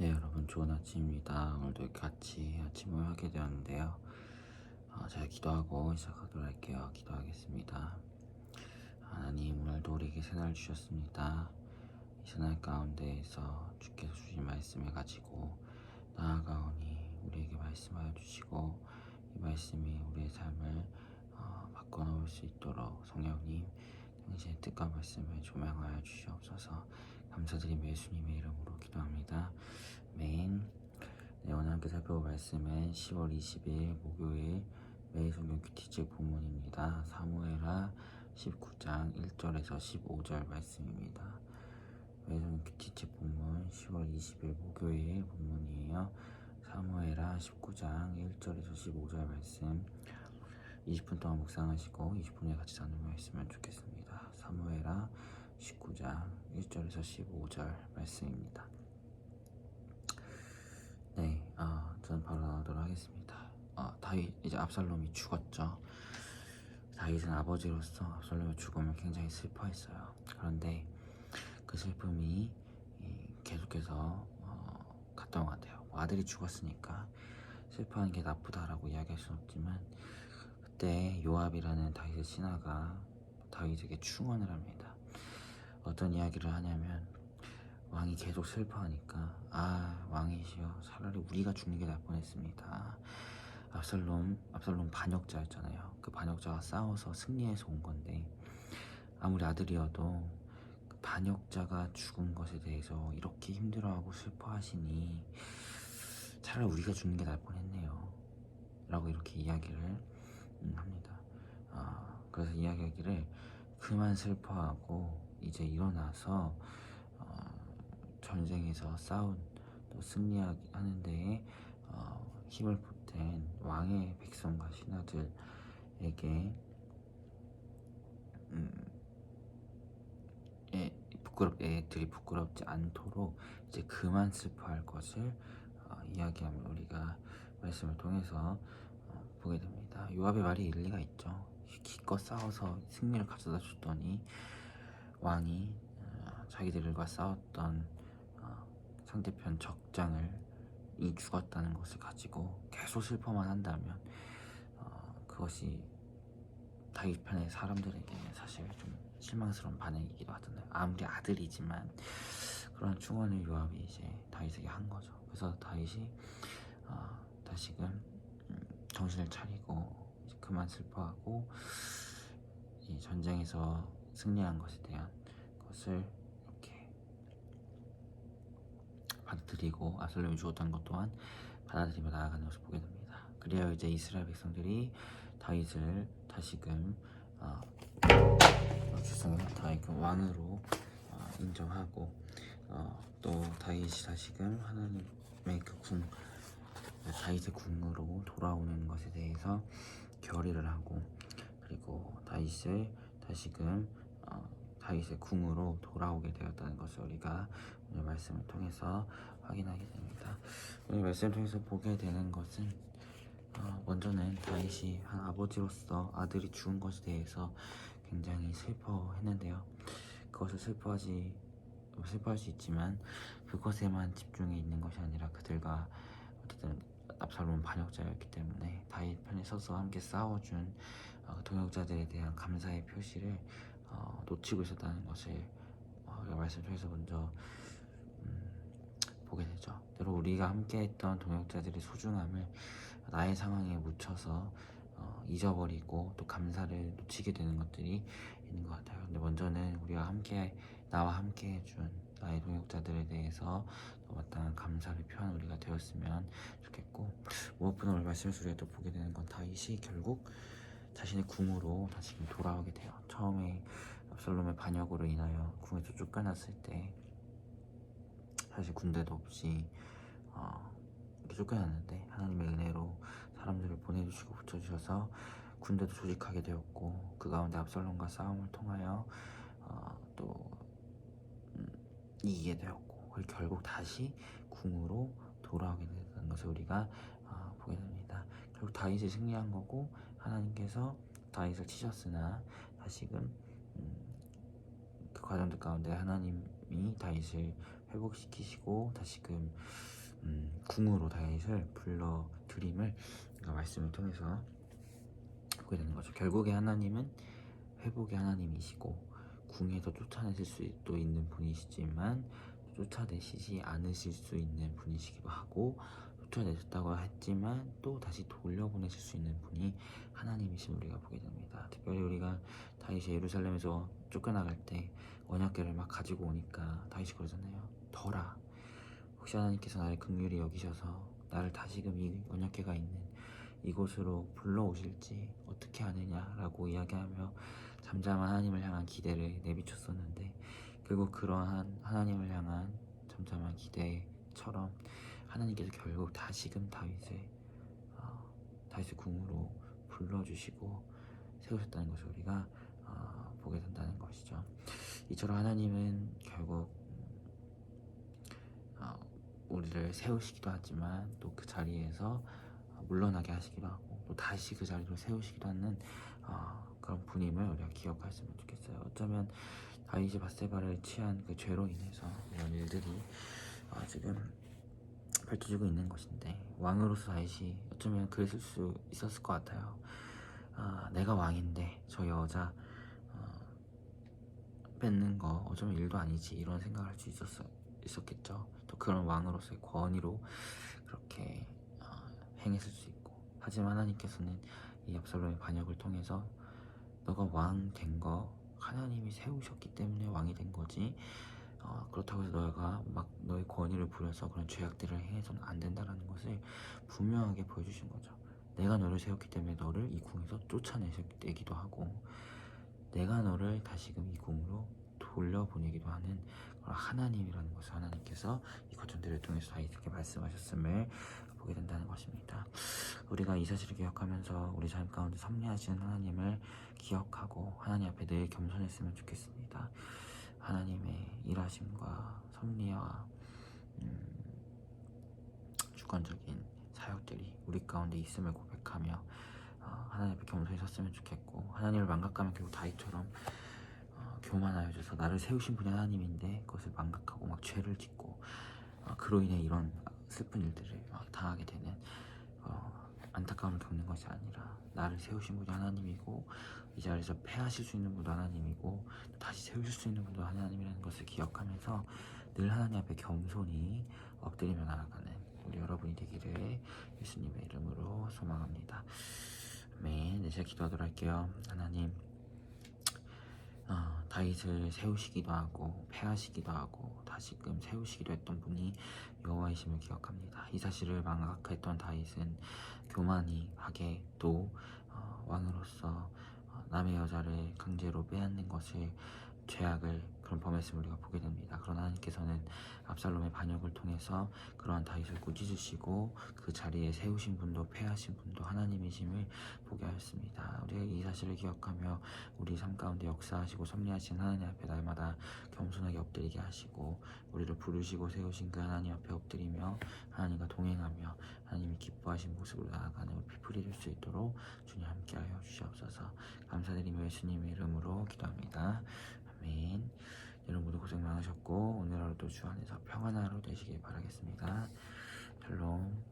네, 여러분 좋은 아침입니다. 오늘도 이렇게 같이 아침을 하게 되었는데요. 제가 기도하고 시작하도록 할게요. 기도하겠습니다. 하나님, 오늘도 우리에게 새날 주셨습니다. 이 새날 가운데에서 주께서 주신 말씀을 가지고 나아가오니 우리에게 말씀하여 주시고 이 말씀이 우리의 삶을 바꿔놓을 수 있도록 성령님 당신의 뜻과 말씀을 조명하여 주시옵소서. 감사드리며 예수님의 이름으로 기도합니다. 아멘. 네, 오늘 함께 살펴볼 말씀은 10월 20일 목요일 매일 성경 큐티즈 본문입니다. 사무엘하 19장 1절에서 15절 말씀입니다. 매일 성경 큐티즈 본문 10월 20일 목요일 본문이에요. 사무엘하 19장 1절에서 15절 말씀 20분 동안 묵상하시고 20분에 같이 나누며 있으면 좋겠습니다. 사무엘하 19장 1절에서 15절 말씀입니다. 네, 저는 바로 나오도록 하겠습니다. 다윗, 이제 압살롬이 죽었죠. 다윗은 아버지로서 압살롬의 죽음을 굉장히 슬퍼했어요. 그런데 그 슬픔이 계속해서 갔던 것 같아요. 아들이 죽었으니까 슬퍼하는 게 나쁘다라고 이야기할 수는 없지만, 그때 요압이라는 다윗의 신하가 다윗에게 충언을 합니다. 어떤 이야기를 하냐면, 왕이 계속 슬퍼하니까 왕이시여, 차라리 우리가 죽는 게 나을 뻔했습니다. 압살롬 반역자였잖아요. 그 반역자가 싸워서 승리해서 온 건데, 아무리 아들이어도 그 반역자가 죽은 것에 대해서 이렇게 힘들어하고 슬퍼하시니 차라리 우리가 죽는 게 나을 뻔했네요 라고 이렇게 이야기를 합니다. 그래서 이야기하기를, 그만 슬퍼하고 이제 일어나서 전쟁에서 싸운 또 승리하는 데에 힘을 보탠 왕의 백성과 신하들에게 애들이 부끄럽지 않도록 이제 그만 슬퍼할 것을 이야기하면 우리가 말씀을 통해서 보게 됩니다. 요압의 말이 일리가 있죠. 기껏 싸워서 승리를 가져다 줬더니 왕이 자기들과 싸웠던 상대편 적장을 죽었다는 것을 가지고 계속 슬퍼만 한다면 그것이 다윗 편의 사람들에게 사실 좀 실망스러운 반응이기도 하잖아요. 아무리 아들이지만 그런 충언을 요압이 이제 다윗에게 한 거죠. 그래서 다윗이 다시금 정신을 차리고 이제 그만 슬퍼하고 이 전쟁에서 승리한 것에 대한 것을 이렇게 받아들이고 압살롬이 죽었다는 것 또한 받아들이며 나아가는 것을 보게 됩니다. 그래야 이제 이스라엘 백성들이 다윗을 다시금 다윗 왕으로 인정하고 또 다윗이 다시금 하나님의 그 다윗의 궁으로 돌아오는 것에 대해서 결의를 하고, 그리고 다윗을 다시금 다윗의 궁으로 돌아오게 되었다는 것을 우리가 오늘 말씀을 통해서 확인하게 됩니다. 오늘 말씀을 통해서 보게 되는 것은 먼저는 다윗이 한 아버지로서 아들이 죽은 것에 대해서 굉장히 슬퍼했는데요. 그것을 슬퍼할 수 있지만 그것에만 집중해 있는 것이 아니라 그들과 어쨌든 압살롬은 반역자였기 때문에 다윗 편에 서서 함께 싸워준 동역자들에 대한 감사의 표시를 놓치고 있었다는 것을 말씀 통해서 먼저 보게 되죠. 때로 우리가 함께했던 동역자들의 소중함을 나의 상황에 묻혀서 잊어버리고 또 감사를 놓치게 되는 것들이 있는 것 같아요. 근데 먼저는 나와 함께 해준 나의 동역자들에 대해서 마땅한 감사를 표하는 우리가 되었으면 좋겠고, 무엇보다 오늘 말씀에서 우리가 또 보게 되는 건 다윗이 결국 자신의 궁으로 다시 돌아오게 돼요. 처음에 압살롬의 반역으로 인하여 궁에서 쫓겨났을 때 사실 군대도 없이 이렇게 쫓겨났는데, 하나님의 은혜로 사람들을 보내주시고 붙여주셔서 군대도 조직하게 되었고, 그 가운데 압살롬과 싸움을 통하여 또 이기게 되었고, 그리고 결국 다시 궁으로 돌아오게 되는 것을 우리가 보게 됩니다. 결국 다윗이 승리한 거고, 하나님께서 다윗을 치셨으나 다시금 그 과정들 가운데 하나님이 다윗을 회복시키시고 다시금 궁으로 다윗을 불러들임을 말씀을 통해서 보게 되는 거죠. 결국에 하나님은 회복의 하나님이시고 궁에서 쫓아내실 수도 있는 분이시지만 쫓아내시지 않으실 수 있는 분이시기도 하고, 쫓아내셨다고 했지만 또 다시 돌려보내실 수 있는 분이 하나님이신 우리가 보게 됩니다. 특별히 우리가 다윗이 예루살렘에서 쫓겨나갈 때 언약궤를 막 가지고 오니까 다윗이 그러잖아요. 덜아, 혹시 하나님께서 나를 긍휼히 여기셔서 나를 다시금 이 언약궤가 있는 이곳으로 불러오실지 어떻게 아느냐라고 이야기하며 잠잠한 하나님을 향한 기대를 내비쳤었는데, 결국 그러한 하나님을 향한 잠잠한 기대처럼 하나님께서 결국 다시금 다윗의 궁으로 불러주시고 세우셨다는 것을 우리가 보게 된다는 것이죠. 이처럼 하나님은 결국 우리를 세우시기도 하지만 또 그 자리에서 물러나게 하시기도 하고 또 다시 그 자리로 세우시기도 하는 그런 분임을 우리가 기억했으면 좋겠어요. 어쩌면 다윗이 밧세바를 취한 그 죄로 인해서 이런 일들이 지금 펼쳐지고 있는 것인데, 왕으로서 다윗이 어쩌면 그랬을 수 있었을 것 같아요. 내가 왕인데 저 여자 뺏는 거 어쩌면 일도 아니지, 이런 생각을 할 수 있었겠죠. 또 그런 왕으로서의 권위로 그렇게 행했을 수 있고, 하지만 하나님께서는 이 압살롬의 반역을 통해서 너가 왕 된 거 하나님이 세우셨기 때문에 왕이 된 거지, 그렇다고 해서 너가 막 너의 권위를 부려서 그런 죄악들을 행해서는 안 된다라는 것을 분명하게 보여주신 거죠. 내가 너를 세웠기 때문에 너를 이 궁에서 쫓아내기도 하고, 내가 너를 다시금 이 궁으로 돌려보내기도 하는 하나님이라는 것을 하나님께서 이 거점들을 통해서 다윗에게 말씀하셨음을 보게 된다는 것입니다. 우리가 이 사실을 기억하면서 우리 삶 가운데 섭리하시는 하나님을 기억하고 하나님 앞에 늘 겸손했으면 좋겠습니다. 하나님의 일하심과 섭리와 주권적인 사역들이 우리 가운데 있음을 고백하며 하나님 앞에 겸손히 섰으면 좋겠고, 하나님을 망각하면 결국 다윗처럼 교만하여져서 나를 세우신 분이 하나님인데 그것을 망각하고 막 죄를 짓고 그로 인해 이런 슬픈 일들을 막 당하게 되는 안타까움을 겪는 것이 아니라, 나를 세우신 분이 하나님이고 이 자리에서 패하실 수 있는 분도 하나님이고 다시 세우실 수 있는 분도 하나님이라는 것을 기억하면서 늘 하나님 앞에 겸손히 엎드리며 나아가는 우리 여러분이 되기를 예수님의 이름으로 소망합니다. 아멘. 제가 기도하도록 할게요. 하나님, 다윗을 세우시기도 하고 패하시기도 하고 다시금 세우시기도 했던 분이 여호와이심을 기억합니다. 이 사실을 망각했던 다윗은 교만히 하게 또 왕으로서 남의 여자를 강제로 빼앗는 것을 죄악을 그런 범했음을 우리가 보게 됩니다. 그러나 하나님께서는 압살롬의 반역을 통해서 그러한 다윗을 꾸짖으시고 그 자리에 세우신 분도 패하신 분도 하나님이심을 보게 하였습니다. 우리가 이 사실을 기억하며 우리 삶 가운데 역사하시고 섭리하신 하나님 앞에 날마다 겸손하게 엎드리게 하시고, 우리를 부르시고 세우신 그 하나님 앞에 엎드리며 하나님과 동행하며 하나님이 기뻐하신 모습으로 나아가는 우리 피플이 될 수 있도록 주님 함께하여 주시옵소서. 감사드리며 예수님의 이름으로 기도합니다. 아멘. 여러분 모두 고생 많으셨고 오늘 하루도 주 안에서 평안한 하루 되시길 바라겠습니다. 샬롬.